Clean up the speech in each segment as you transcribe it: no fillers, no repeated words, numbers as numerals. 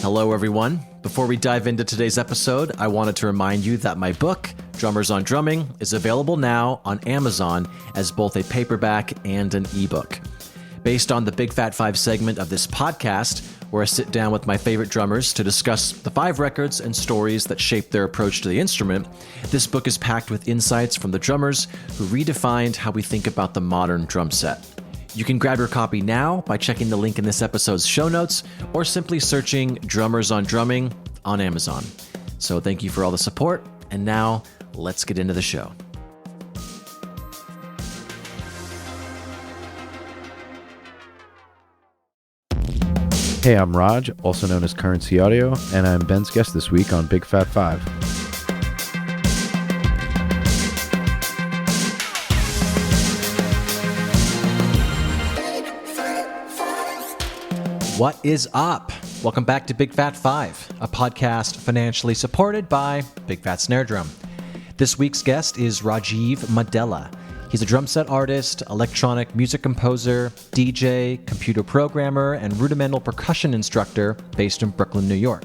Hello, everyone. Before we dive into today's episode, I wanted to remind you that my book, Drummers on Drumming, is available now on Amazon as both a paperback and an ebook. Based on the Big Fat 5 segment of this podcast, where I sit down with my favorite drummers to discuss the 5 records and stories that shaped their approach to the instrument, this book is packed with insights from the drummers who redefined how we think about the modern drum set. You can grab your copy now by checking the link in this episode's show notes or simply searching Drummers on Drumming on Amazon. So thank you for all the support, and now let's get into the show. Hey, I'm Raj, also known as Currency Audio, and I'm Ben's guest this week on Big Fat 5. What is up? Welcome back to Big Fat 5, a podcast financially supported by Big Fat Snare Drum. This week's guest is Rajeev Maddela. He's a drum set artist, electronic music composer, DJ, computer programmer, and rudimental percussion instructor based in Brooklyn, New York.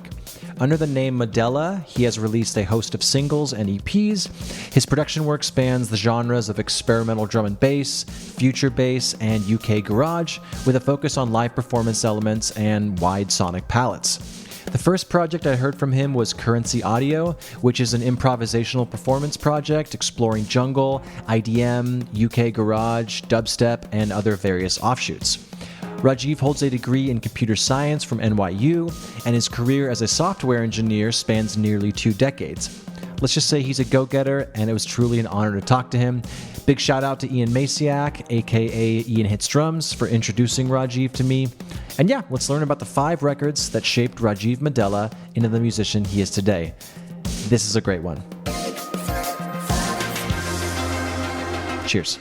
Under the name Maddela, he has released a host of singles and EPs. His production work spans the genres of experimental drum and bass, future bass, and UK garage, with a focus on live performance elements and wide sonic palettes. The first project I heard from him was Currency Audio, which is an improvisational performance project exploring jungle, IDM, UK garage, dubstep, and other various offshoots. Rajeev holds a degree in computer science from NYU, and his career as a software engineer spans nearly 2 decades. Let's just say he's a go-getter, and it was truly an honor to talk to him. Big shout out to Ian Maciak, aka Ian Hits Drums, for introducing Rajeev to me. And yeah, let's learn about the 5 records that shaped Rajeev Maddela into the musician he is today. This is a great one. Cheers.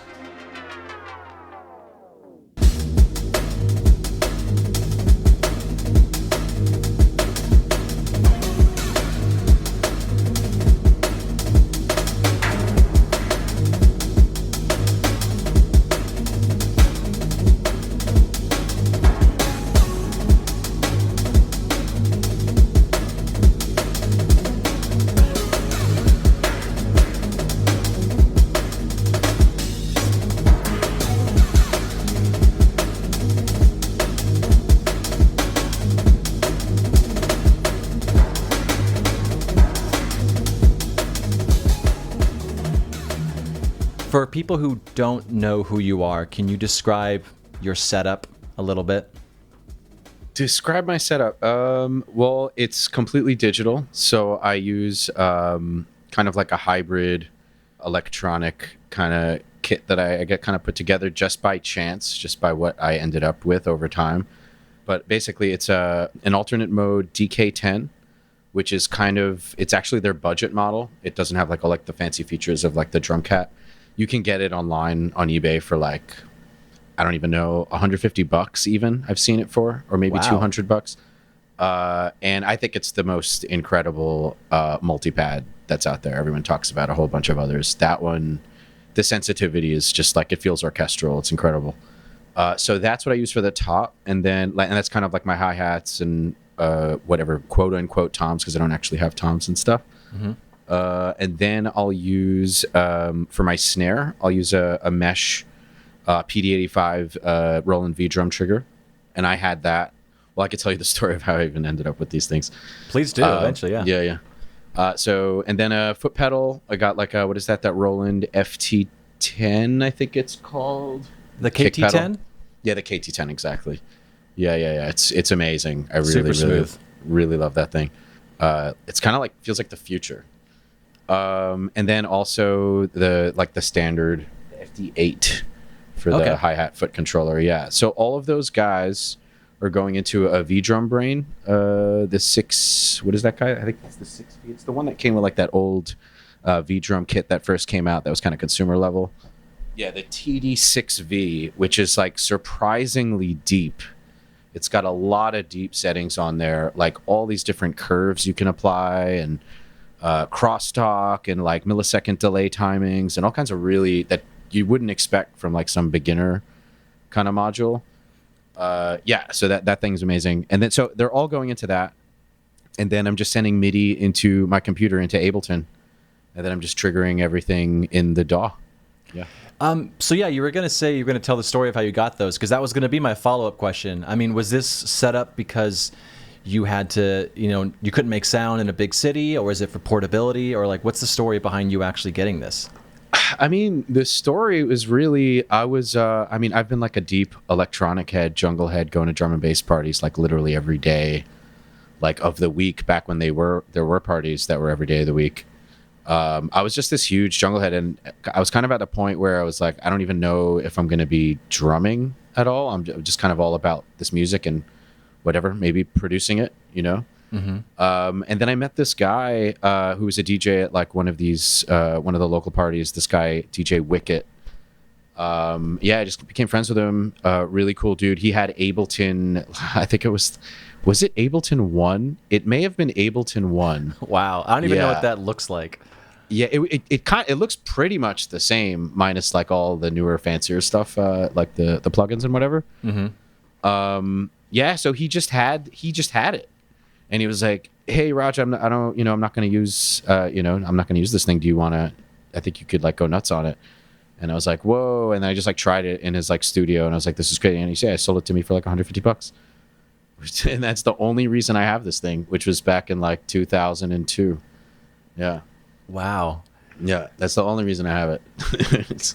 For people who don't know who you are, can you describe your setup a little bit? Describe my setup. Well, it's completely digital, so I use kind of like a hybrid electronic kind of kit that I get kind of put together just by chance, just by what I ended up with over time. But basically, it's an alternate mode DK10, which is it's actually their budget model. It doesn't have like the fancy features of like the Drumcat. You can get it online on eBay for like, I don't even know, $150 even. I've seen it for, or maybe $200. And I think it's the most incredible multi-pad that's out there. Everyone talks about a whole bunch of others. That one, the sensitivity is just like, it feels orchestral. It's incredible. So that's what I use for the top. And that's kind of like my hi-hats and whatever quote unquote toms, because I don't actually have toms and stuff. Mm-hmm. And then I'll use, for my snare, I'll use a mesh PD85 Roland V drum trigger. And I had that. Well, I could tell you the story of how I even ended up with these things. Please do, eventually, yeah. Yeah. And then a foot pedal. I got like what is that Roland FT10, I think it's called. The KT10? Yeah, the KT10, exactly. Yeah. It's amazing. I Super smooth. Really love that thing. It's kind of feels like the future. And then also the standard FD8 for the hi-hat foot controller. Yeah. So all of those guys are going into a V-drum brain. The 6, what is that guy? I think it's the 6V. It's the one that came with like that old V-drum kit that first came out that was kind of consumer level. Yeah, the TD6V, which is like surprisingly deep. It's got a lot of deep settings on there, like all these different curves you can apply and crosstalk and like millisecond delay timings and all kinds of really that you wouldn't expect from like some beginner kind of module. So that thing's amazing. And then so they're all going into that. and then I'm just sending MIDI into my computer into Ableton, and then I'm just triggering everything in the DAW. Yeah. So yeah, you were going to say you're going to tell the story of how you got those, because that was going to be my follow-up question. I mean, was this set up because you had to, you couldn't make sound in a big city, or is it for portability, or like, what's the story behind you actually getting this? I mean, the story was really, I've been like a deep electronic head, jungle head, going to drum and bass parties like literally every day, like of the week, back when there were parties that were every day of the week. I was just this huge jungle head, and I was kind of at a point where I was like, I don't even know if I'm going to be drumming at all. I'm just kind of all about this music and whatever, maybe producing it, Mm-hmm. And then I met this guy who was a DJ at like one of the local parties. This guy, DJ Wicket. I just became friends with him. Really cool dude. He had Ableton. I think was it Ableton 1? It may have been Ableton 1. Wow, I don't even know what that looks like. Yeah, it looks pretty much the same, minus like all the newer, fancier stuff, like the plugins and whatever. Mm-hmm. So he just had it. And he was like, "Hey, Raj, I'm not going to use, I'm not going to use this thing. Do you want to? I think you could like go nuts on it." And I was like, "Whoa!" And then I just like tried it in his like studio, and I was like, "This is great." And he said, "I sold it to me for like $150." And that's the only reason I have this thing, which was back in like 2002. Yeah. Wow. Yeah, that's the only reason I have it.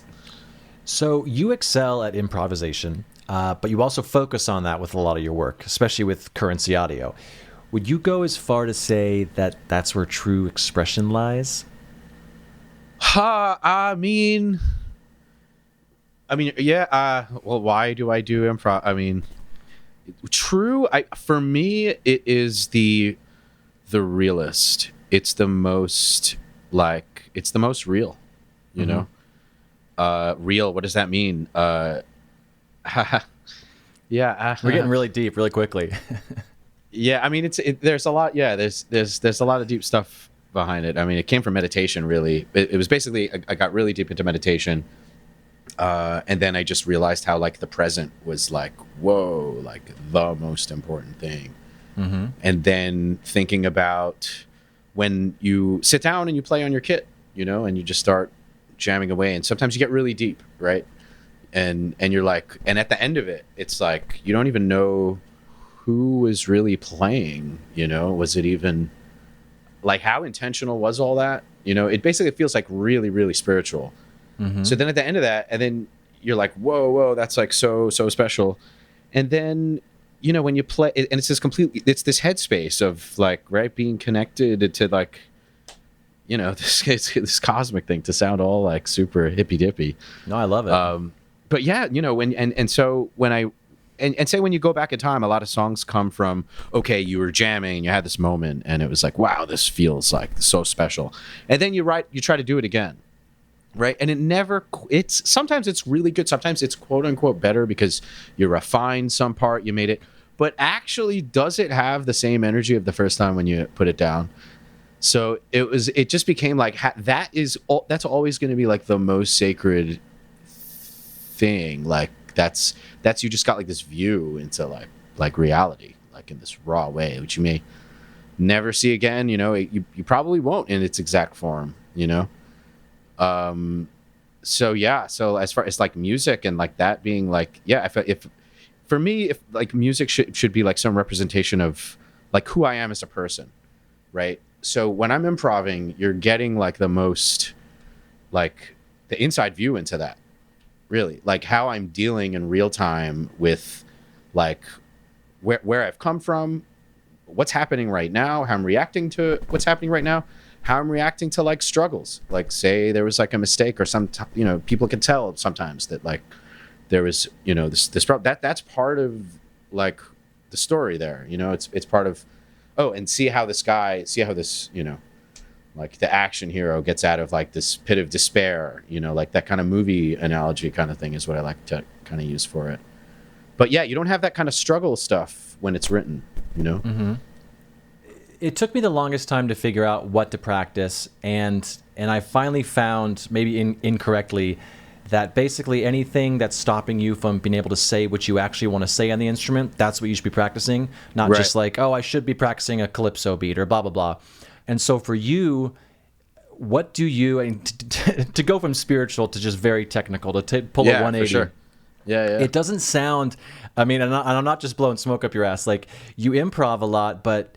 So you excel at improvisation, but you also focus on that with a lot of your work, especially with Currency Audio. Would you go as far to say that that's where true expression lies? I mean, yeah. Well, why do I do improv? I mean, true. For me, it is the realist. It's the most real. You know, real. What does that mean? Yeah, we're getting really deep, really quickly. Yeah, I mean, there's a lot. Yeah, there's a lot of deep stuff behind it. I mean, it came from meditation. Really, it was basically I got really deep into meditation, and then I just realized how like the present was like, whoa, like the most important thing. Mm-hmm. And then thinking about when you sit down and you play on your kit, and you just start jamming away, and sometimes you get really deep, right? And you're like, and at the end of it, it's like you don't even know who was really playing, was it even like, how intentional was all that? It basically feels like really, really spiritual. Mm-hmm. So then at the end of that, and then you're like, whoa, that's like so special. And then, when you play, and it's this headspace of like, right, being connected to like, this cosmic thing, to sound all like super hippy dippy. No, I love it. But yeah, so when I, and say when you go back in time, a lot of songs come from, okay, you were jamming and you had this moment and it was like, wow, this feels like so special. And then you try to do it again, right? And sometimes it's really good. Sometimes it's quote unquote better because you refined some part, you made it. But actually, does it have the same energy of the first time when you put it down? So it just became like, that's always going to be like the most sacred thing. Like, that's you just got like this view into like reality, like in this raw way, which you may never see again. You probably won't in its exact form. So yeah. So as far as like music and like that being like, yeah, if for me, if like music should be like some representation of like who I am as a person, right? So when I'm improving, you're getting like the most like the inside view into that. Really, like how I'm dealing in real time with like where I've come from, what's happening right now, how I'm reacting to what's happening right now, how I'm reacting to like struggles. Like say there was like a mistake or people can tell sometimes that like there was, this that's part of like the story there, it's part of, and see how this, like the action hero gets out of like this pit of despair, like that kind of movie analogy kind of thing is what I like to kind of use for it. But yeah, you don't have that kind of struggle stuff when it's written, Mm-hmm. It took me the longest time to figure out what to practice, and I finally found, maybe incorrectly, that basically anything that's stopping you from being able to say what you actually want to say on the instrument, that's what you should be practicing, not just like, oh, I should be practicing a calypso beat or blah, blah, blah. And so for you, what do you, and to go from spiritual to just very technical, to pull a 180, for sure. Yeah. It doesn't sound, I mean, and I'm not just blowing smoke up your ass, like you improv a lot, but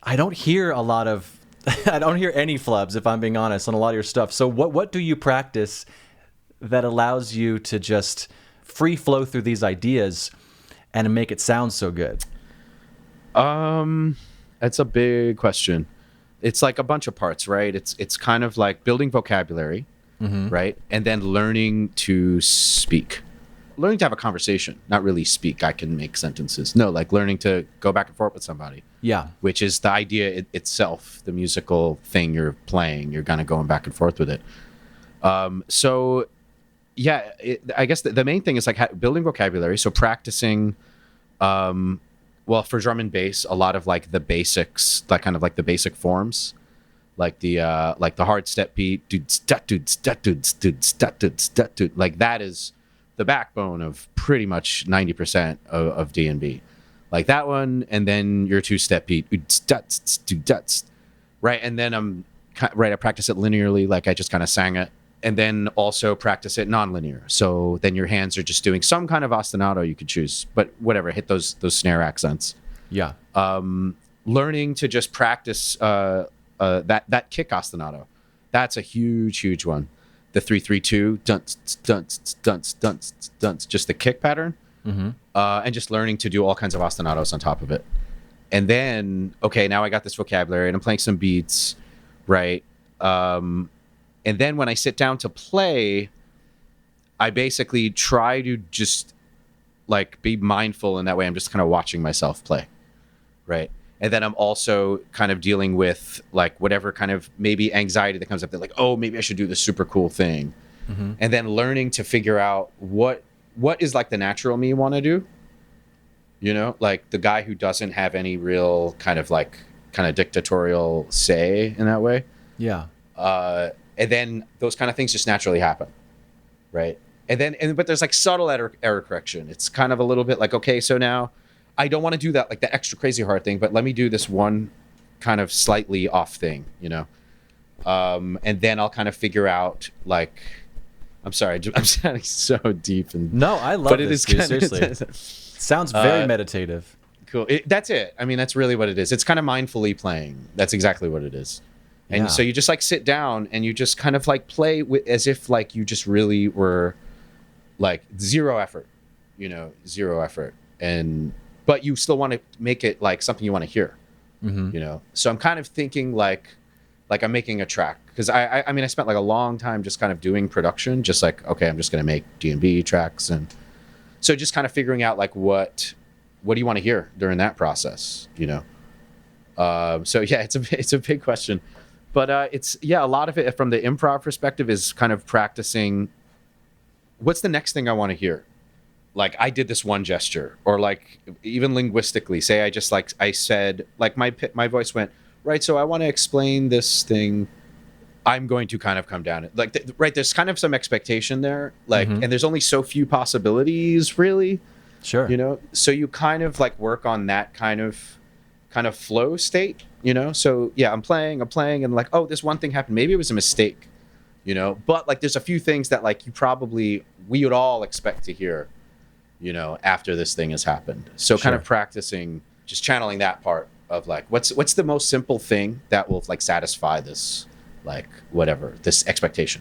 I don't hear a lot of, I don't hear any flubs, if I'm being honest, on a lot of your stuff. So what do you practice that allows you to just free flow through these ideas and make it sound so good? That's a big question. It's like a bunch of parts, right? It's kind of like building vocabulary, right? And then learning to speak. Learning to have a conversation, not really speak. I can make sentences. No, like learning to go back and forth with somebody. Yeah. Which is the idea itself, the musical thing you're playing. You're kind of going back and forth with it. So, yeah, I guess the main thing is like building vocabulary. So practicing, well, for drum and bass, a lot of like the basics, like kind of like the basic forms, like the hard step beat, like that is the backbone of pretty much 90% of D&B. Like that one, and then your two-step beat, right? And then I practice it linearly, like I just kind of sang it, and then also practice it non-linear. So then your hands are just doing some kind of ostinato you could choose, but whatever, hit those snare accents. Yeah. Learning to just practice that kick ostinato. That's a huge one. The 3-3-2, dunce, dunce, dunce, dunce, dunce, just the kick pattern. And just learning to do all kinds of ostinatos on top of it. And then, okay, now I got this vocabulary and I'm playing some beats, right? And then when I sit down to play, I basically try to just like be mindful in that way. I'm just kind of watching myself play, right? And then I'm also kind of dealing with like whatever kind of maybe anxiety that comes up that like, oh, maybe I should do this super cool thing. And then learning to figure out what is like the natural me want to do, you know, like the guy who doesn't have any real kind of dictatorial say in that way. Yeah. And then those kind of things just naturally happen. Right. But there's like subtle error correction. It's kind of a little bit like, okay, so now I don't want to do that, like the extra crazy hard thing, but let me do this one kind of slightly off thing, you know? And then I'll kind of figure out like, I'm sorry, I'm sounding so deep. No, I love it. Is seriously. Sounds very meditative. Cool. That's it. I mean, that's really what it is. It's kind of mindfully playing. That's exactly what it is. And so you just like sit down and you just kind of like play as if like you just really were like zero effort, you know, zero effort. But you still want to make it like something you want to hear, you know? So I'm kind of thinking like I'm making a track. Because I mean, I spent like a long time just kind of doing production, just like, okay, I'm just going to make D&B tracks. And so just kind of figuring out like, what do you want to hear during that process, you know? So yeah, it's a big question. But a lot of it from the improv perspective is kind of practicing what's the next thing I want to hear? Like I did this one gesture, or like even linguistically, say I said, like my voice went, right, so I want to explain this thing. I'm going to kind of come down. Like, right, there's kind of some expectation there. Like, and there's only so few possibilities, really. Sure. You know? So you kind of like work on that kind of flow state, you know? So yeah, I'm playing and like, oh, this one thing happened. Maybe it was a mistake, you know? But like, there's a few things that like we would all expect to hear, you know, after this thing has happened. So kind of practicing, just channeling that part of like, what's the most simple thing that will like satisfy this, like whatever, this expectation.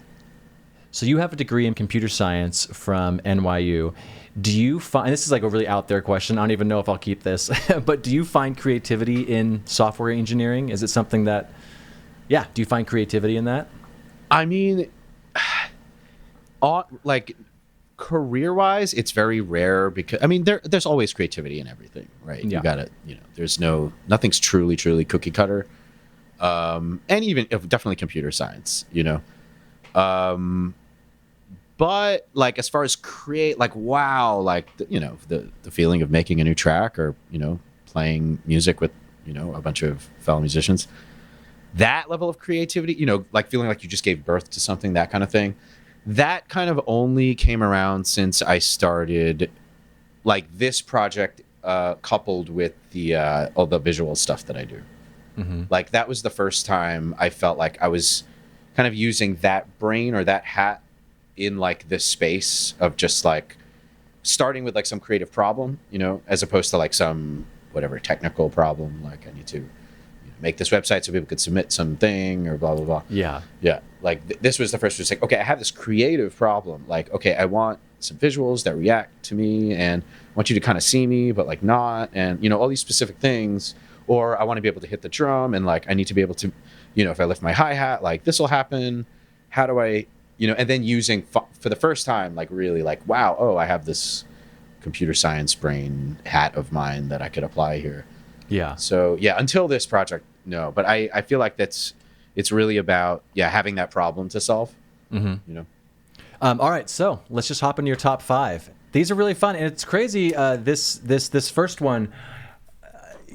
So you have a degree in computer science from NYU. Do you find, this is like a really out there question, I don't even know if I'll keep this, but do you find creativity in software engineering? Is it something that, do you find creativity in that? I mean, like career-wise, it's very rare because, I mean, there's always creativity in everything, right? Yeah. You gotta, you know, nothing's truly cookie cutter. And even definitely computer science, you know. But like as far as create, like wow, like you know the feeling of making a new track or you know playing music with you know a bunch of fellow musicians, that level of creativity, you know, like feeling like you just gave birth to something, that kind of thing. that kind of only came around since I started like this project, coupled with the all the visual stuff that I do. Like that was the first time I felt like I was kind of using that brain or that hat in like this space of just like starting with like some creative problem, as opposed to like some whatever technical problem. Like I need to make this website so people could submit something or blah, blah, blah. Yeah. Yeah. Like this was the first, was like, okay, I have this creative problem. Like, okay, I want some visuals that react to me and I want you to kind of see me, but like not, and all these specific things. Or I want to be able to hit the drum and like, I need to be able to, if I lift my hi-hat, like this will happen. How do I, and then using for the first time, like really like, wow, oh, I have this computer science brain hat of mine that I could apply here. Yeah. So yeah, until this project, no, but I feel like it's really about, having that problem to solve, All right, so let's just hop into your top 5. These are really fun, and it's crazy. This first one,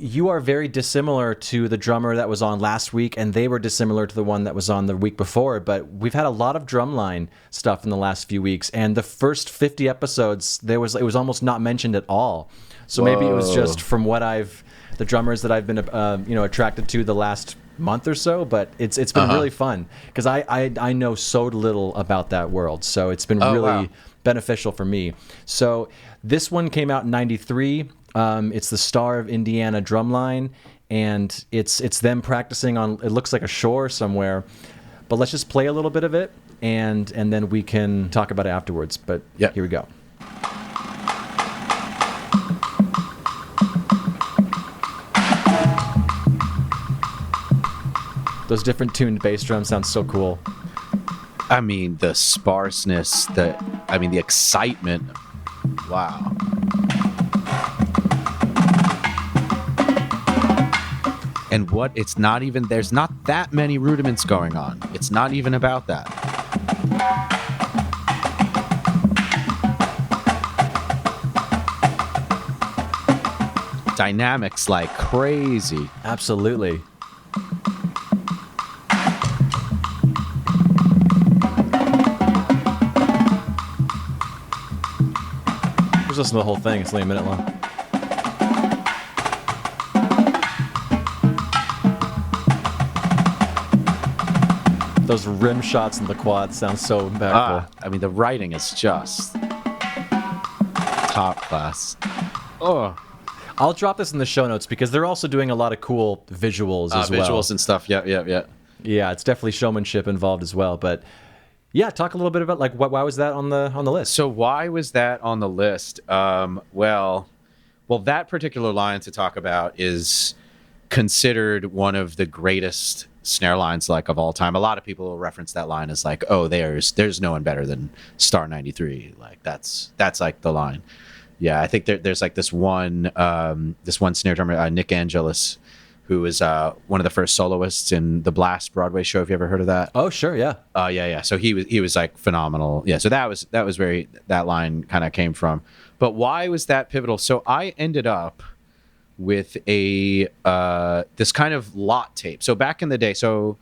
you are very dissimilar to the drummer that was on last week, and they were dissimilar to the one that was on the week before. But we've had a lot of Drumline stuff in the last few weeks, and the first 50 episodes, it was almost not mentioned at all. So maybe it was just from what the drummers that I've been attracted to the last month or so, but it's been really fun because I know so little about that world, so it's been really beneficial for me. So this one came out in '93. It's the Star of Indiana Drumline, and it's them practicing on, it looks like a shore somewhere, but let's just play a little bit of it and then we can talk about it afterwards. But here we go. Those different tuned bass drums sound so cool. I mean, the sparseness, the excitement. Wow. And there's not that many rudiments going on. It's not even about that. Dynamics like crazy. Absolutely. Listen to the whole thing. It's only a minute long. Those rim shots in the quad sound so impactful. The writing is just top class. Oh, I'll drop this in the show notes because they're also doing a lot of cool visuals as well. Visuals and stuff. Yeah. Yeah, it's definitely showmanship involved as well, but. Yeah, talk a little bit about why was that on the list? So why was that on the list? Well, that particular line to talk about is considered one of the greatest snare lines like of all time. A lot of people will reference that line as like, oh, there's no one better than Star 93. Like that's like the line. Yeah, I think there's like this one snare drummer, Nick Angelis, who was one of the first soloists in the Blast Broadway show. Have you ever heard of that? Oh, sure, yeah. Yeah. So he was like phenomenal. Yeah. So that was that line kind of came from. But why was that pivotal? So I ended up with this kind of lot tape. So back in the day, so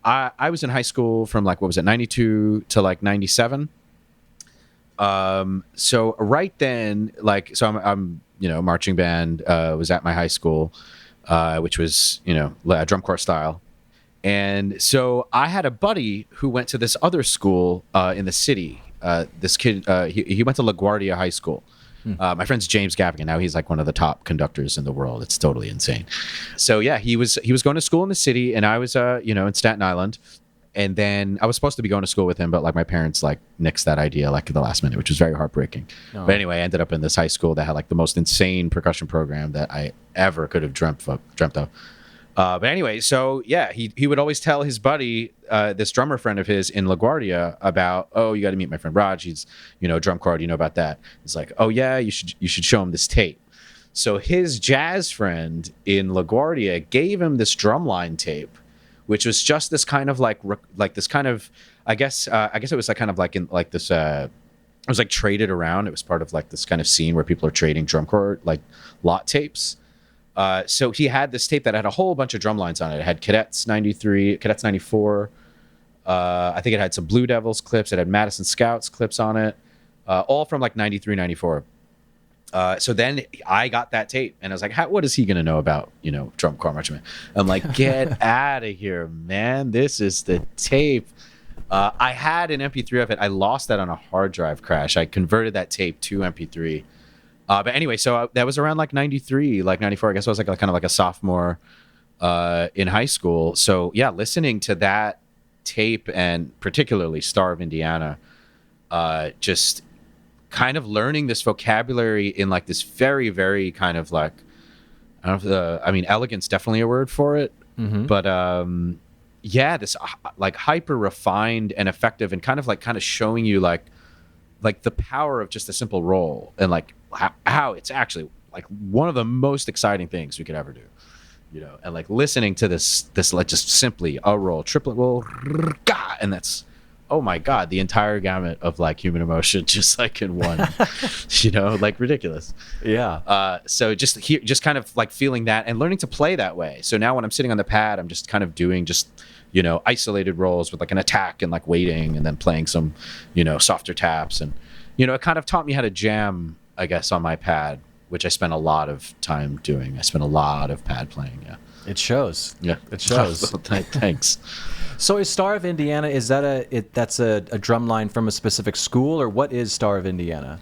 I was in high school from like, what was it, 92 to like 97. So right then, like, so I'm marching band was at my high school. Which was, drum corps style. And so I had a buddy who went to this other school in the city. This kid, he went to LaGuardia High School. My friend's James Gaffigan. Now he's like one of the top conductors in the world. It's totally insane. So yeah, he was going to school in the city, and I was, in Staten Island. And then I was supposed to be going to school with him, but like my parents like nixed that idea like at the last minute, which was very heartbreaking. Oh. But anyway, I ended up in this high school that had like the most insane percussion program that I ever could have dreamt of. But anyway, so yeah, he would always tell his buddy, this drummer friend of his in LaGuardia about, oh, you got to meet my friend Raj. He's, drum corps. Do you know about that? He's like, oh yeah, you should show him this tape. So his jazz friend in LaGuardia gave him this Drumline tape, which was just this kind of like this kind of, I guess it was like kind of like in like this, it was like traded around. It was part of like this kind of scene where people are trading drum corps, like lot tapes. So he had this tape that had a whole bunch of drum lines on it. It had Cadets 93, Cadets 94, I think it had some Blue Devils clips. It had Madison Scouts clips on it, all from like 93, 94. So then I got that tape and I was like, what is he going to know about, drum corps marching band? I'm like, get out of here, man. This is the tape. I had an MP3 of it. I lost that on a hard drive crash. I converted that tape to MP3. But anyway, so that was around like 93, like 94. I guess I was like kind of like a sophomore in high school. So yeah, listening to that tape and particularly Star of Indiana, just kind of learning this vocabulary in like this very, very kind of like, I don't know if elegance definitely a word for it, but yeah, this like hyper refined and effective and kind of showing you like the power of just a simple roll and like how it's actually like one of the most exciting things we could ever do, and like listening to this like just simply a roll, triplet roll, and that's, oh my God, the entire gamut of like human emotion just like in one, like ridiculous. Yeah. So just kind of like feeling that and learning to play that way. So now when I'm sitting on the pad, I'm just kind of doing isolated rolls with like an attack and like waiting and then playing some, softer taps. And, it kind of taught me how to jam, I guess, on my pad, which I spent a lot of time doing. I spent a lot of pad playing. Yeah. It shows. Yeah. It shows. Thanks. So is Star of Indiana, is that that's a drum line from a specific school, or what is Star of Indiana?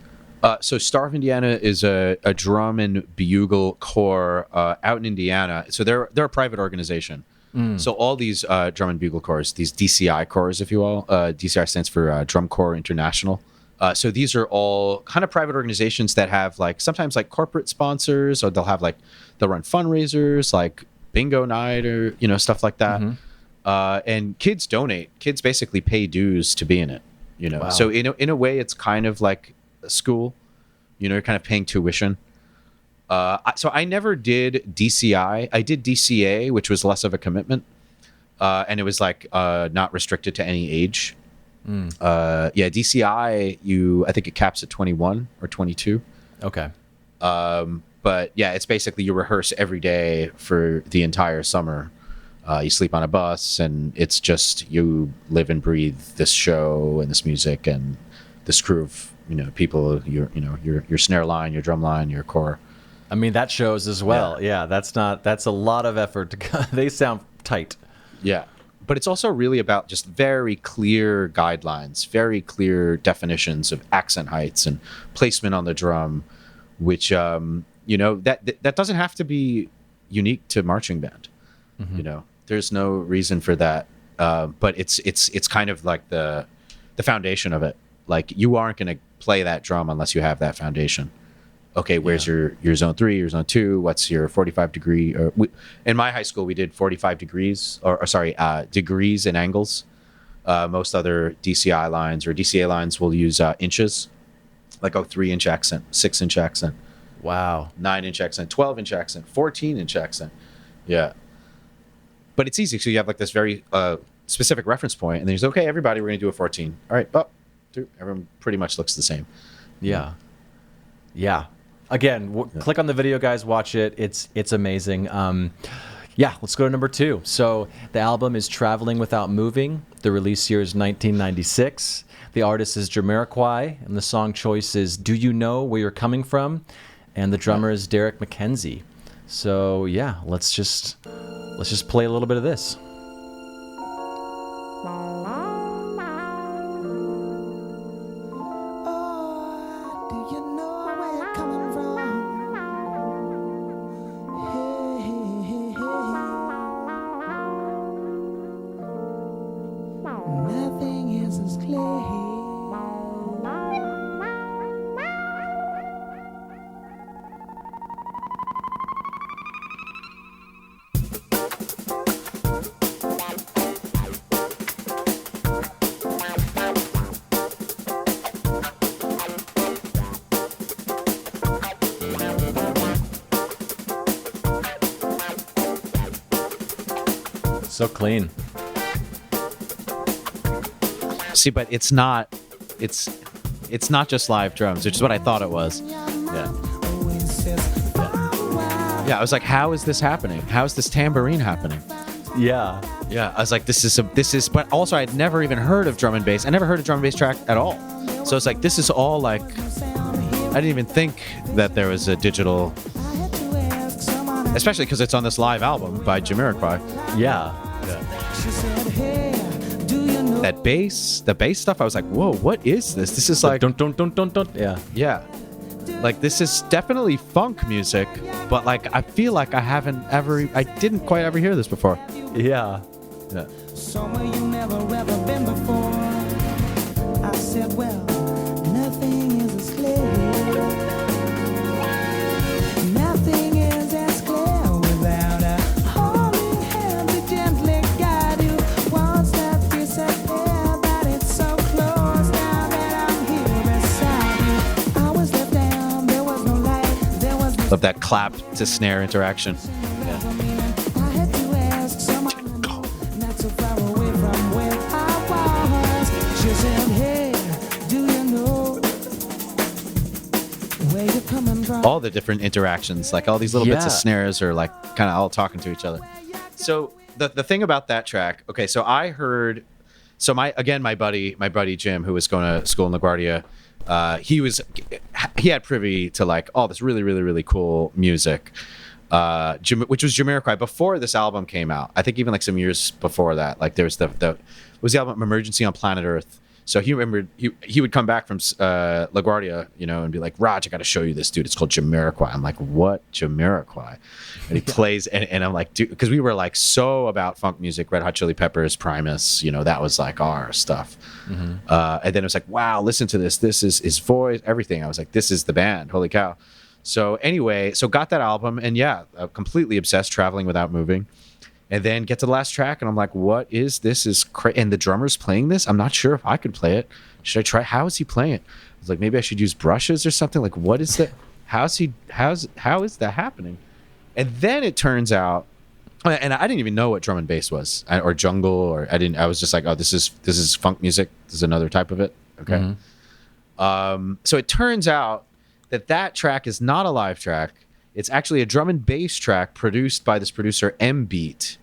So Star of Indiana is a drum and bugle corps out in Indiana. So they're a private organization. So all these drum and bugle corps, these DCI corps, if you will, DCI stands for Drum Corps International. So these are all kind of private organizations that have like sometimes like corporate sponsors, or they'll run fundraisers like bingo night or stuff like that. And kids donate. Kids basically pay dues to be in it. Wow. So in a way, it's kind of like a school. You're kind of paying tuition. So I never did DCI. I did DCA, which was less of a commitment, and it was like not restricted to any age. DCI, I think it caps at 21 or 22. Okay. But yeah, it's basically you rehearse every day for the entire summer. You sleep on a bus, and it's just you live and breathe this show and this music and this crew of people. Your snare line, your drum line, your corps. I mean, that shows as well. Yeah, that's a lot of effort. They sound tight. Yeah. But it's also really about just very clear guidelines, very clear definitions of accent heights and placement on the drum, which, that doesn't have to be unique to marching band. There's no reason for that. But it's kind of like the foundation of it. Like you aren't going to play that drum unless you have that foundation. Okay, where's your zone 3, your zone 2? What's your 45 degree? In my high school, we did 45 degrees, degrees and angles. Most other DCI lines or DCA lines will use inches, like 3-inch accent, 6-inch accent. Wow. 9-inch accent, 12-inch accent, 14-inch accent. Yeah. But it's easy. So you have like this very specific reference point, and then you say, okay, everybody, we're going to do a 14. All right, everyone pretty much looks the same. Yeah. Yeah. Again, click on the video, guys. Watch it. It's amazing. Let's go to number 2. So the album is Traveling Without Moving. The release year is 1996. The artist is Jamiroquai, and the song choice is Do You Know Where You're Coming From? And the drummer is Derek McKenzie. So yeah, let's just play a little bit of this. So clean. See, but it's not just live drums, which is what I thought it was. Yeah, I was like, how is this happening? How is this tambourine happening? Yeah. Yeah, I was like, this is, but also I'd never even heard of drum and bass. I never heard a drum and bass track at all. So it's like, this is all like, I didn't even think that there was a digital, especially because it's on this live album by Jamiroquai. Yeah. That bass, the bass stuff, I was like, whoa, what is this? This is like, Don't. Yeah. yeah. Like, this is definitely funk music, but like, I feel like I didn't quite ever hear this before. Yeah. Yeah. Somewhere you never ever been before. I said, well, nothing is as clear. Nothing is as clear without a holding hand to gently guide you. Once that piece of air that it's so close now that I'm here beside you. I was left down, there was no light, there was no Love that clap to snare interaction. I had to ask someone not so far away from where I was. She said, hey, do you know where you're coming from? All the different interactions, like all these little bits of Yeah. snares are like kind of all talking to each other. So the thing about that track, okay, so I heard, so my buddy Jim, who was going to school in LaGuardia, he had privy to like all this really, really, really cool music, which was Jamiroquai before this album came out. I think even like some years before that, like there was the was the album Emergency on Planet Earth. So he remembered he would come back from LaGuardia, and be like, Raj, I got to show you this dude. It's called Jamiroquai. I'm like, what, Jamiroquai? And he plays, and I'm like, dude, because we were like so about funk music, Red Hot Chili Peppers, Primus, that was like our stuff. Mm-hmm. And then it was like, wow, listen to this. This is his voice, everything. I was like, this is the band. Holy cow. So anyway, got that album, and yeah, completely obsessed, Traveling Without Moving. And then get to the last track, and I'm like, what is this? And the drummer's playing this? I'm not sure if I could play it. Should I try? How is he playing it? I was like, maybe I should use brushes or something. Like, what is that? How is that happening? And then it turns out, and I didn't even know what drum and bass was, or jungle, or I was just like, oh, this is funk music. This is another type of it. Okay. Mm-hmm. So it turns out that track is not a live track. It's actually a drum and bass track produced by this producer M Beat,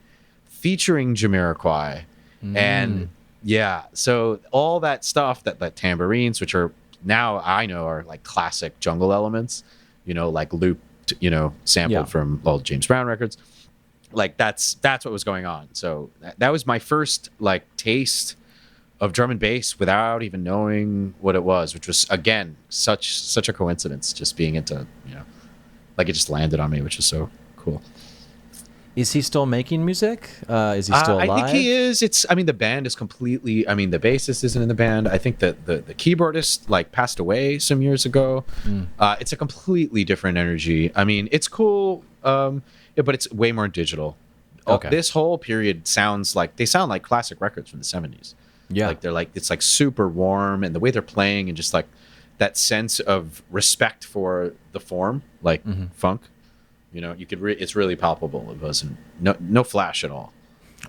featuring Jamiroquai. And yeah, so all that stuff, that tambourines, which are now I know are like classic jungle elements, like looped, sampled from old James Brown records. Like that's what was going on. So that was my first like taste of drum and bass without even knowing what it was, which was again such a coincidence, just being into like it just landed on me, which is so cool. Is he still making music? Is he still alive? I think he is. The band is completely, the bassist isn't in the band. I think that the keyboardist like passed away some years ago. It's a completely different energy. It's cool, but it's way more digital. Okay. This whole period sound like classic records from the 70s. Yeah. Like it's like super warm, and the way they're playing, and just like that sense of respect for the form, like funk. You could it's really palpable. It wasn't no flash at all.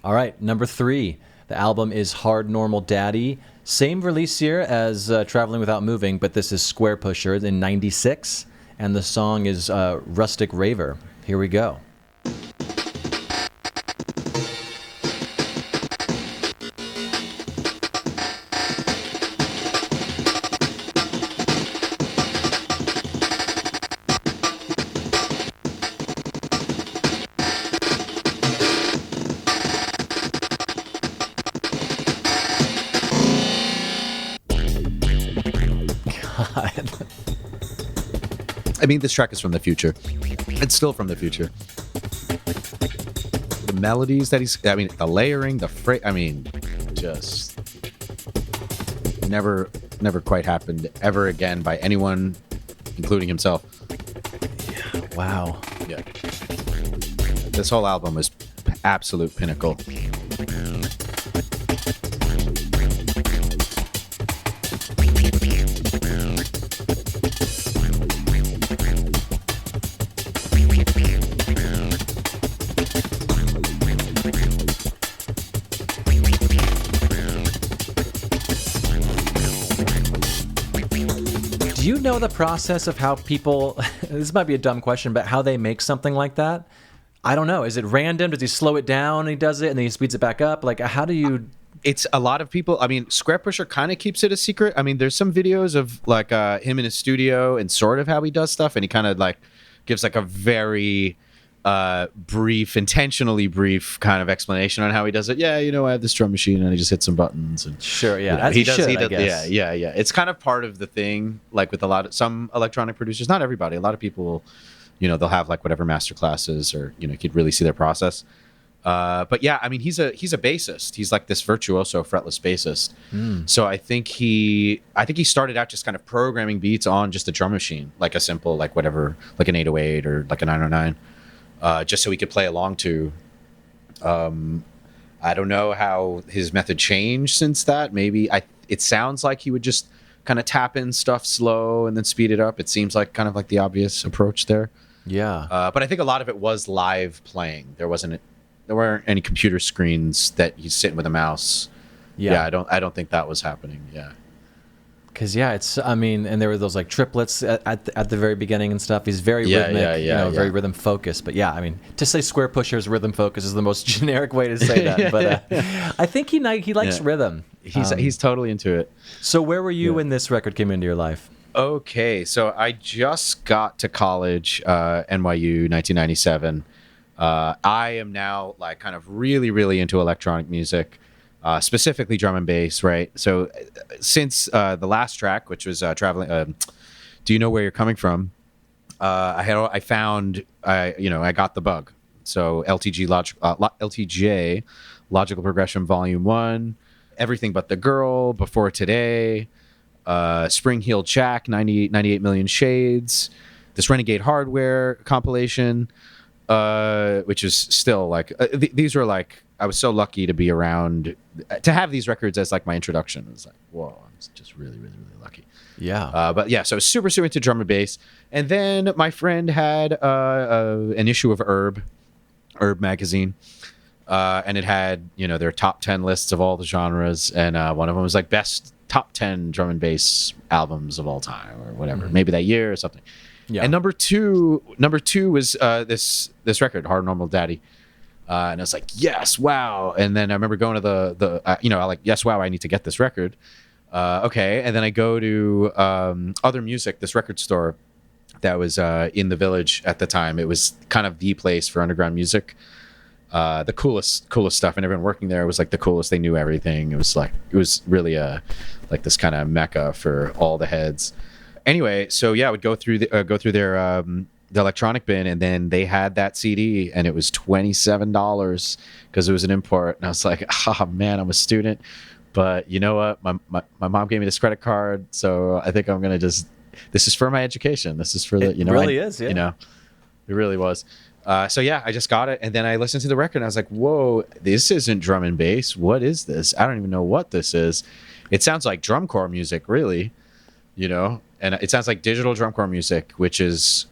All right, number 3. The album is Hard Normal Daddy. Same release year as Traveling Without Moving, but this is Square Pusher in '96, and the song is Rustic Raver. Here we go. This track is from the future. It's still from the future. The melodies that the layering, just never quite happened ever again by anyone, including himself. Yeah. Wow. Yeah. This whole album is absolute pinnacle. Do you know the process of how people, this might be a dumb question, but how they make something like that? I don't know. Is it random? Does he slow it down and he does it and then he speeds it back up? Like, how do you... It's a lot of people. I mean, Square Pusher kind of keeps it a secret. I mean, there's some videos of like him in his studio and sort of how he does stuff. And he kind of like gives like a very brief, intentionally brief kind of explanation on how he does it. Yeah, you know, I have this drum machine and I just hit some buttons. And Sure, yeah. you know, As he should, I guess. Yeah. It's kind of part of the thing, like with some electronic producers, not everybody. A lot of people will, you know, they'll have like whatever master classes or, you know, you could really see their process. But yeah, I mean, he's a bassist. He's like this virtuoso fretless bassist. So I think he started out just kind of programming beats on just a drum machine, like a simple, like whatever, like an 808 or like a 909, just so he could play along to. I don't know how his method changed since that. Maybe it sounds like he would just kind of tap in stuff slow and then speed it up. It seems like kind of like the obvious approach there. Yeah. But I think a lot of it was live playing. There weren't any computer screens that he's sitting with a mouse. Yeah, I don't think that was happening. Yeah. Because and there were those like triplets at the very beginning and stuff. He's very rhythmic, very rhythm focused. But yeah, I mean, to say Square Pusher's rhythm focus is the most generic way to say that. But I think he likes rhythm. He's totally into it. So where were you when this record came into your life? Okay, so I just got to college, NYU, 1997. I am now like kind of really, really into electronic music. Specifically drum and bass, right? So since the last track, which was traveling, Do You Know Where You're Coming From? I got the bug. So LTJ, Logical Progression Volume 1, Everything But the Girl, Before Today, Spring Heeled Jack, 98 Million Shades, this Renegade Hardware compilation, which is still like, these were like, I was so lucky to be around, to have these records as like my introduction. It was like, whoa, I'm just really, really, really lucky. Yeah. But yeah, so I was super, super into drum and bass. And then my friend had an issue of Herb magazine. And it had, their top 10 lists of all the genres. And one of them was like best top 10 drum and bass albums of all time or whatever, maybe that year or something. Yeah. And number two was this record, Hard Normal Daddy. And I was like, yes, wow. And then I remember going to yes, wow, I need to get this record. Okay. And then I go to Other Music, this record store that was in the Village at the time. It was kind of the place for underground music. The coolest stuff. And everyone working there was like the coolest. They knew everything. It was really like this kind of mecca for all the heads. Anyway, so yeah, I would go through their the electronic bin, and then they had that CD, and it was $27 because it was an import. And I was like, oh man, I'm a student, but you know what? My mom gave me this credit card, so I think I'm gonna this is for my education. This is for the, It really is, yeah. It really was. So yeah, I just got it, and then I listened to the record, and I was like, whoa, this isn't drum and bass. What is this? I don't even know what this is. It sounds like drum corps music, really, and it sounds like digital drum corps music, which is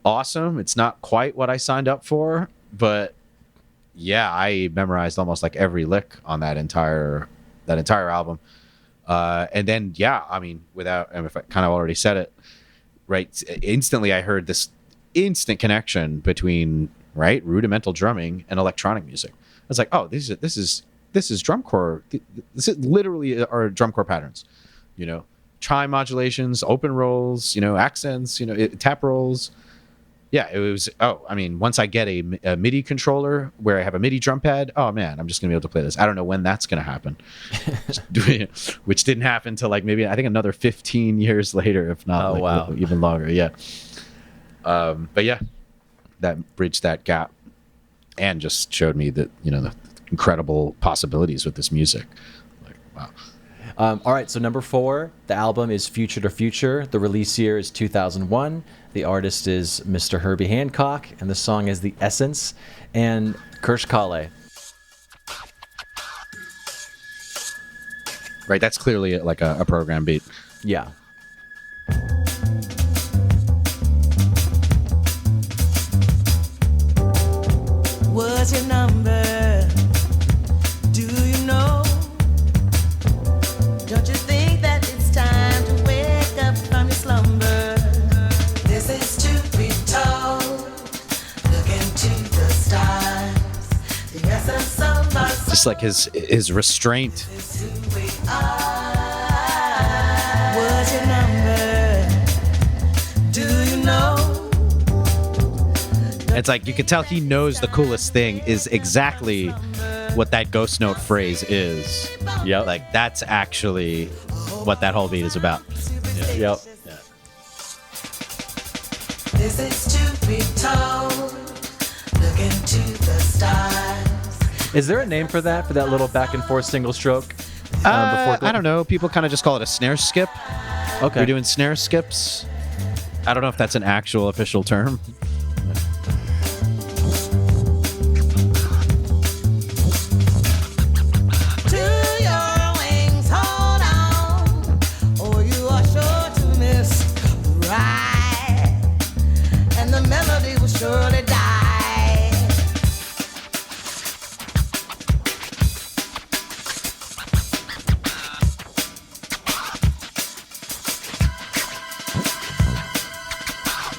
awesome. It's not quite what I signed up for, but yeah, I memorized almost like every lick on that entire album. And then, yeah, I mean, if I kind of already said it, right? Instantly, I heard this instant connection between rudimental drumming and electronic music. I was like, oh, this is drum corps. This is literally our drum corps patterns, chime modulations, open rolls, accents, tap rolls. Yeah, it was. Once I get a MIDI controller where I have a MIDI drum pad, oh man, I'm just gonna be able to play this. I don't know when that's gonna happen, which didn't happen until like maybe I think another 15 years later, if not even longer. Yeah. But yeah, that bridged that gap and just showed me that the incredible possibilities with this music. Like, wow. All right, so number 4, the album is Future to Future. The release year is 2001. The artist is Mr. Herbie Hancock, and the song is The Essence and Kirsch Kale. Right, that's clearly like a program beat. Yeah. What's your number? Do you know? Don't you think that it's time to wake up from your slumber? This is to be told. Look into the stars. Just like his restraint. What's your number? Do you know? It's like you can tell he knows the coolest thing is exactly what that ghost note phrase is. Yep. Like that's actually what that whole beat is about. Yep. Yeah. This is to be told. Look into the stars. Is there a name for that little back and forth single stroke? Before I don't know. People kind of just call it a snare skip. Okay. We're doing snare skips. I don't know if that's an actual official term. To your wings, hold on, or you are sure to miss right, and the melody will surely die.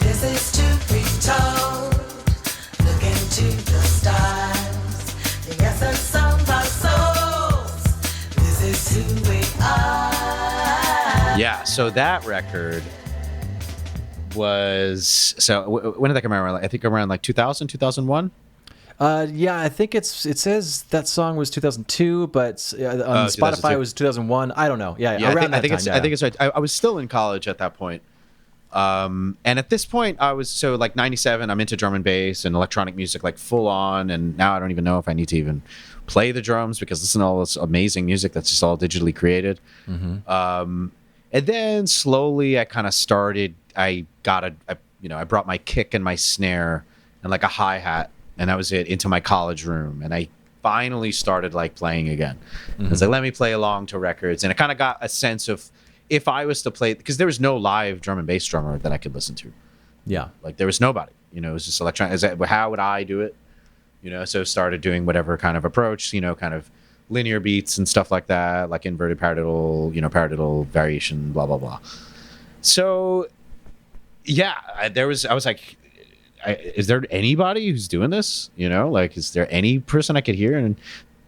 This is to be told. Look into the stars. The essence of our souls. This is who we are. Yeah. So that record was when did that come out? I think around like 2000, 2001. Yeah, I think it says that song was 2002, but on Spotify 2002. it was 2001. I don't know. Yeah, Yeah, around I think that time. I think it's right. I was still in college at that point. And at this point, I was like 97. I'm into drum and bass and electronic music, like full on. And now I don't even know if I need to even play the drums because listen to all this amazing music that's just all digitally created. And then slowly, I kind of started. I brought my kick and my snare and like a hi hat, and that was it into my college room, and I finally started like playing again. I was like, let me play along to records, and I kind of got a sense of if I was to play, because there was no live drum and bass drummer that I could listen to. Yeah. Like there was nobody, it was just electronic. How would I do it? So started doing whatever kind of approach, kind of linear beats and stuff like that, like inverted paradiddle, paradiddle variation, blah, blah, blah. So yeah, I was like, is there anybody who's doing this? Is there any person I could hear? And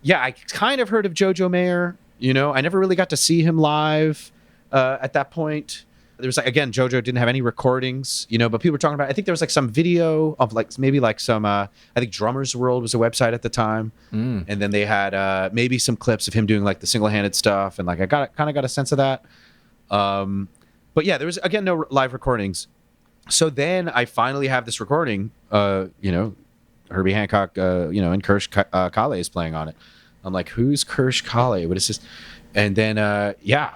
yeah, I kind of heard of Jojo Mayer, I never really got to see him live. At that point, there was again, JoJo didn't have any recordings, but people were talking about, I think there was some video of maybe some, I think Drummers World was a website at the time. And then they had maybe some clips of him doing the single-handed stuff. And I kind of got a sense of that. But yeah, there was, again, no live recordings. So then I finally have this recording, Herbie Hancock, and Kirsch Kale is playing on it. I'm like, who's Kirsch Kale? What is this? And then,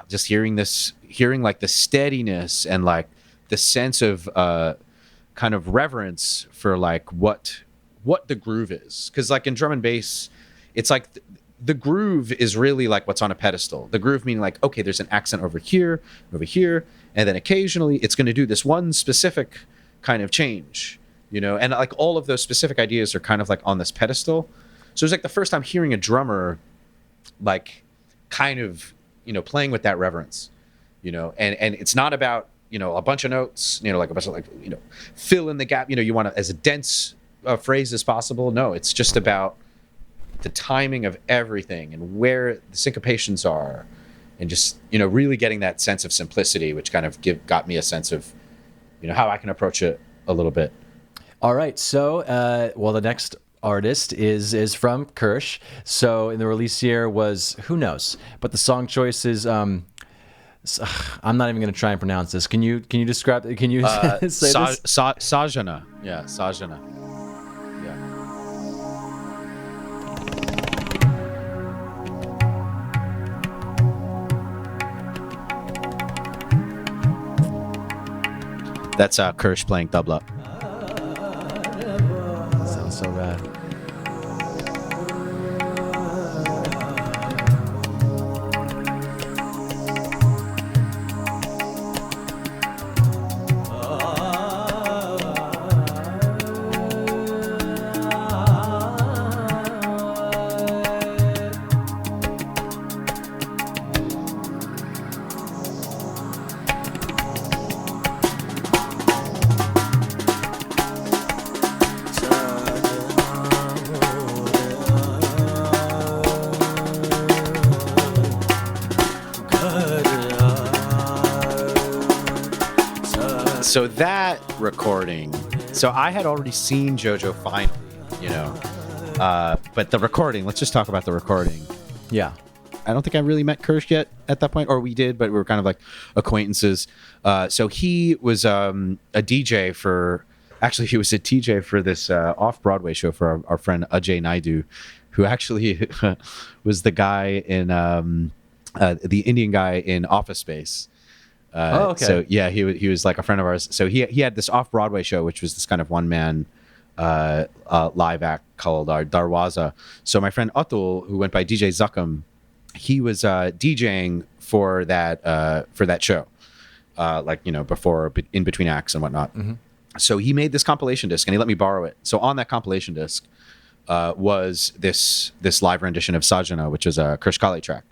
just hearing the steadiness and the sense of kind of reverence for what the groove is. Because in drum and bass, it's the groove is really what's on a pedestal. The groove meaning okay, there's an accent over here, and then occasionally it's going to do this one specific kind of change, and all of those specific ideas are kind of on this pedestal. So it's the first time hearing a drummer kind of playing with that reverence, and it's not about a bunch of notes, a bunch of fill in the gap, you want as a dense phrase as possible. No, it's just about the timing of everything and where the syncopations are, and just really getting that sense of simplicity, which kind of got me a sense of how I can approach it a little bit. All right, so the next artist is from Kirsch. So in the release year was who knows, but the song choice is I'm not even going to try and pronounce this. Can you describe? Can you say this? Sajana. Yeah, Sajana. Yeah. That's Kirsch playing tabla. Sounds so bad. So that recording, so I had already seen JoJo finally, but the recording, let's just talk about the recording. Yeah. I don't think I really met Kirsch yet at that point, or we did, but we were kind of like acquaintances. So he was a DJ for, actually he was a DJ for this off-Broadway show for our friend Ajay Naidu, who actually was the guy in, the Indian guy in Office Space. Okay. So yeah, he was like a friend of ours. So he had this off-Broadway show, which was this kind of one-man live act called Darwaza. So my friend Atul, who went by DJ Zakam, he was DJing for that show, before, in between acts and whatnot. Mm-hmm. So he made this compilation disc and he let me borrow it. So on that compilation disc was this live rendition of Sajana, which is a Krish Kale track,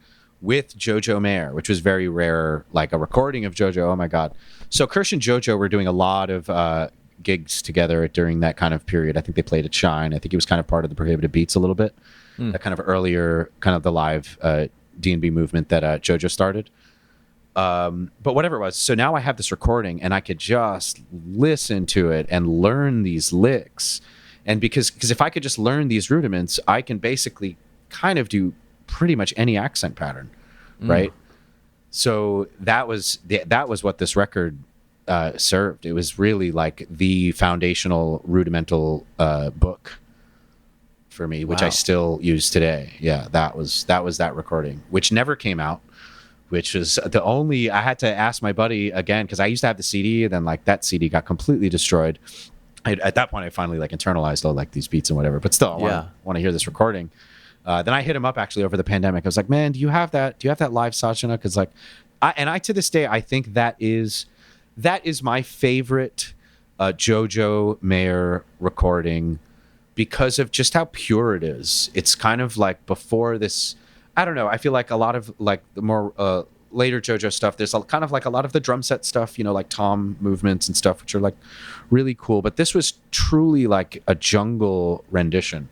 with Jojo Mayer, which was very rare, like a recording of Jojo. Oh my God. So Kirsch and Jojo were doing a lot of gigs together during that kind of period. I think they played at Shine. I think he was kind of part of the Prohibited Beats a little bit. That kind of earlier, kind of the live D&B movement that Jojo started. But whatever it was. So now I have this recording and I could just listen to it and learn these licks. And because if I could just learn these rudiments, I can basically kind of do pretty much any accent pattern, right? So that was what this record served. It was really like the foundational rudimental book for me, which I still use today. Yeah, that was that recording, which never came out, which is the only, I had to ask my buddy again, because I used to have the CD, and then like that CD got completely destroyed. At that point, I finally like internalized all like these beats and whatever, but still, I want to hear this recording. Then I hit him up actually over the pandemic. I was like, man, do you have that live Sajana? Because like, I to this day, I think that is my favorite Jojo Mayer recording, because of just how pure it is. It's kind of like before this, I don't know, I feel like a lot of like the more later JoJo stuff, there's kind of like a lot of the drum set stuff, like tom movements and stuff, which are like really cool. But this was truly like a jungle rendition,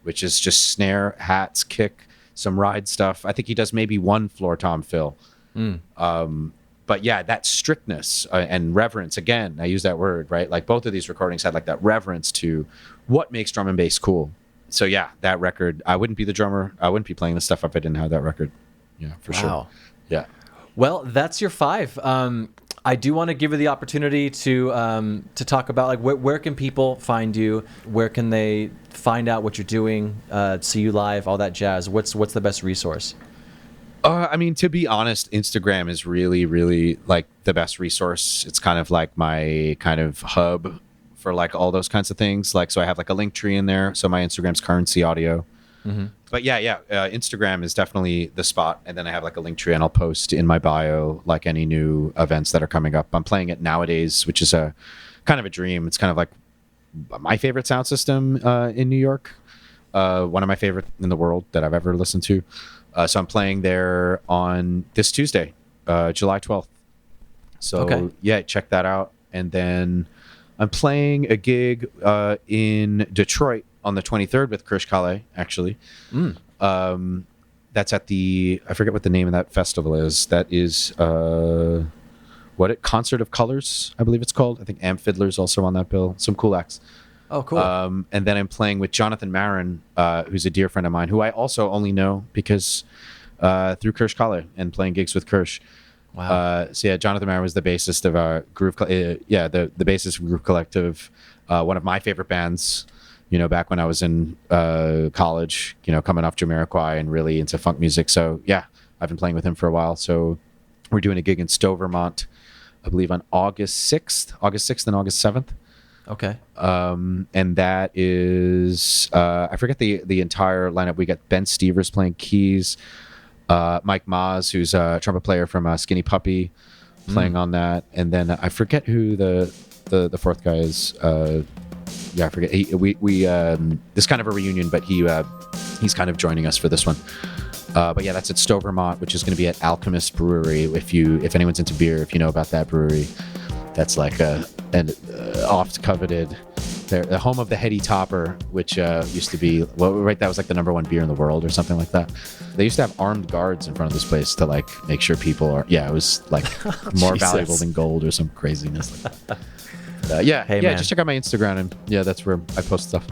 which is just snare, hats, kick, some ride stuff. I think he does maybe one floor tom fill. But yeah, that strictness and reverence, again, I use that word, right? Like both of these recordings had like that reverence to what makes drum and bass cool. So yeah, that record, I wouldn't be the drummer. I wouldn't be playing this stuff if I didn't have that record. Yeah, for sure. Yeah. Well, that's your 5. I do want to give you the opportunity to talk about like where can people find you? Where can they find out what you're doing? See you live, all that jazz. What's the best resource? I mean, to be honest, Instagram is really, really like the best resource. It's kind of like my kind of hub for like all those kinds of things. Like, so I have like a link tree in there. So my Instagram's Currency Audio. Mm-hmm. But Instagram is definitely the spot. And then I have like a link tree, and I'll post in my bio like any new events that are coming up. I'm playing it Nowadays, which is a kind of a dream. It's kind of like my favorite sound system in New York. One of my favorite in the world that I've ever listened to. So I'm playing there on this Tuesday, July 12th. So yeah, check that out. And then I'm playing a gig in Detroit on the 23rd with Krish Kale, actually. That's at I forget what the name of that festival is. That is, Concert of Colors, I believe it's called. I think Amp Fiddler's also on that bill. Some cool acts. Oh, cool. And then I'm playing with Jonathan Marin, who's a dear friend of mine, who I also only know because through Krish Kale and playing gigs with Krish. Wow. So yeah, Jonathan Marin was the bassist of Groove. The bassist of Groove Collective, one of my favorite bands. Back when I was in college. Coming off Jamiroquai and really into funk music. So yeah, I've been playing with him for a while. So we're doing a gig in Stowe, Vermont, I believe on August 6th and August 7th. Okay. And that is I forget the entire lineup. We got Ben Stevers playing keys, Mike Maz, who's a trumpet player from Skinny Puppy, playing on that, and then I forget who the fourth guy is. I forget. We this kind of a reunion, but he's kind of joining us for this one. But yeah, that's at Stowe, Vermont, which is going to be at Alchemist Brewery. If anyone's into beer, if you know about that brewery, that's like an oft coveted They're the home of the Heady Topper, which used to be, well, right, that was like the #1 beer in the world or something like that. They used to have armed guards in front of this place to like make sure people are, yeah, it was like more Jesus. valuable than gold or some craziness like that. Hey, man. Just check out my Instagram, and yeah, that's where I post stuff.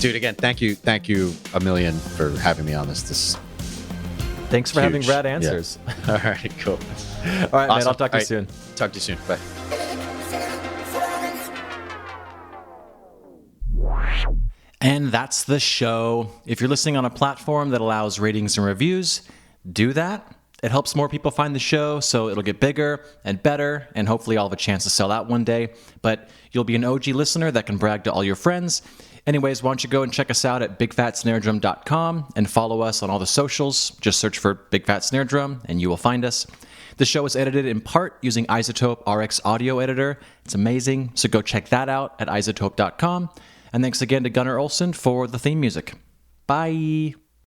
Dude, again, thank you a million for having me on this. Thanks for having Huge. rad answers. All right, cool. All right, man. I'll talk to you soon. Talk to you soon. Bye. And that's the show. If you're listening on a platform that allows ratings and reviews, do that. It helps more people find the show, so it'll get bigger and better, and hopefully I'll have a chance to sell out one day. But you'll be an OG listener that can brag to all your friends. Anyways, why don't you go and check us out at bigfatsnaredrum.com and follow us on all the socials. Just search for Big Fat Snare Drum and you will find us. The show is edited in part using iZotope RX Audio Editor. It's amazing, so go check that out at iZotope.com. And thanks again to Gunnar Olsen for the theme music. Bye!